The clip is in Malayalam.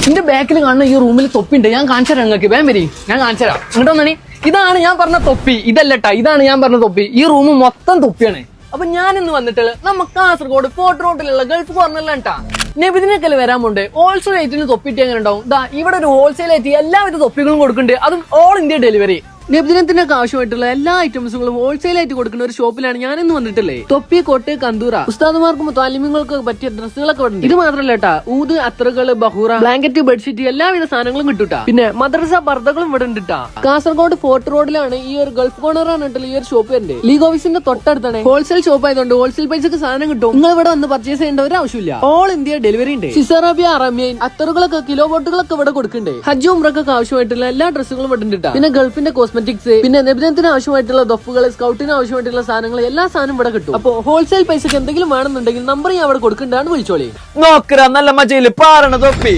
എന്റെ ബാക്കിൽ കാണുന്ന ഈ റൂമിൽ തൊപ്പിണ്ട്. ഞാൻ കാണിച്ചു തരാം നിങ്ങൾക്ക്. വേം വരി, ഞാൻ കാണിച്ചു തരാം. ഇങ്ങോട്ട് വന്നണി. ഇതാണ് ഞാൻ പറഞ്ഞ തൊപ്പി. ഇതല്ലട്ടാ, ഇതാണ് ഞാൻ പറഞ്ഞ തൊപ്പി. ഈ റൂം മൊത്തം തൊപ്പിയാണ്. അപ്പൊ ഞാൻ ഇന്ന് വന്നിട്ടുള്ളത് നമുക്ക് കാസർഗോഡ് ഫോർട്ട് റോഡിലുള്ള ഗൾഫ് കോർണറിലാണ്ടാ. നബിദിനൊക്കെ വരാൻ പോണ്ട്. ഹോൾസെയിൽ റേറ്റിന് തൊപ്പിട്ട് എങ്ങനെ ഉണ്ടാവും? ഇതാ ഇവിടെ ഒരു ഹോൾസെയിൽ ആയിട്ട് എല്ലാവിധ തൊപ്പികളും കൊടുക്കുന്നുണ്ട്. അതും ഓൾ ഇന്ത്യ ഡെലിവറി. നബിദിനത്തിനൊക്കെ ആവശ്യമായിട്ടുള്ള എല്ലാ ഐറ്റംസുകളും ഹോൾസെയിൽ ആയിട്ട് കൊടുക്കുന്ന ഒരു ഷോപ്പിലാണ് ഞാൻ ഇന്ന് വന്നിട്ടില്ലേ. തൊപ്പി, കൊട്ട്, കന്തൂറ, ഉസ്താദുമാർക്കും താലിമ്യങ്ങൾക്കും പറ്റിയ ഡ്രസ്സുകളൊക്കെ ഉണ്ട്. ഇത് മാത്രമല്ല കേട്ടാ, ഊത്, അത്രകള്, ബഹൂറ, ബ്ലാങ്കറ്റ്, ബെഡ്ഷീറ്റ് എല്ലാവിധ സാധനങ്ങളും കിട്ടൂട്ടാ. പിന്നെ മദ്രസ പർദ്ദകളും ഇവിടെ ഉണ്ട്. കാസർഗോഡ് ഫോർട്ട് റോഡിലാണ് ഈ ഒരു ഗൾഫ് കോർണറാണ് ഈ ഒരു ഷോപ്പ് ഉണ്ട്. ലീഗ് ഓഫീസിന്റെ തൊട്ടടുത്താണ്. ഹോൾസെയിൽ ഷോപ്പ് ആയതുകൊണ്ട് ഹോൾസെയിൽ പൈസക്ക് സാധനം കിട്ടും. നിങ്ങൾ ഇവിടെ വന്ന് പർച്ചേസ് ചെയ്യേണ്ട ഒരു ആവശ്യമില്ല. ഓൾ ഇന്ത്യ ഡെലിവറി ഉണ്ട്. സിസറബിയ, അറമീൻ, അത്തറുകളൊക്കെ, കിലോ ബോട്ടുകളൊക്കെ ഇവിടെ കൊടുക്കുന്നുണ്ട്. ഹജ്ജ് ഉംറക്കൊക്കെ ആവശ്യമായിട്ടുള്ള എല്ലാ ഡ്രസ്സുകളും ഇവിടെ ഉണ്ട്. പിന്നെ ഗൾഫിന്റെ കോസ്മെറ്റിക്സ്, പിന്നെ നബിദിനത്തിന് ആവശ്യമായിട്ടുള്ള ദഫുകൾ, സ്കൗട്ടിന് ആവശ്യമായിട്ടുള്ള സാധനങ്ങൾ, എല്ലാ സാധനം ഇവിടെ കിട്ടും. അപ്പൊ ഹോൾസെയിൽ പൈസക്ക് എന്തെങ്കിലും വേണമെന്നുണ്ടെങ്കിൽ നമ്പർ ഞാൻ അവിടെ കൊടുക്കണ്ടാണ്, വിളിച്ചോളി. നോക്കറ നല്ല മജയില് പാറണ തൊപ്പി.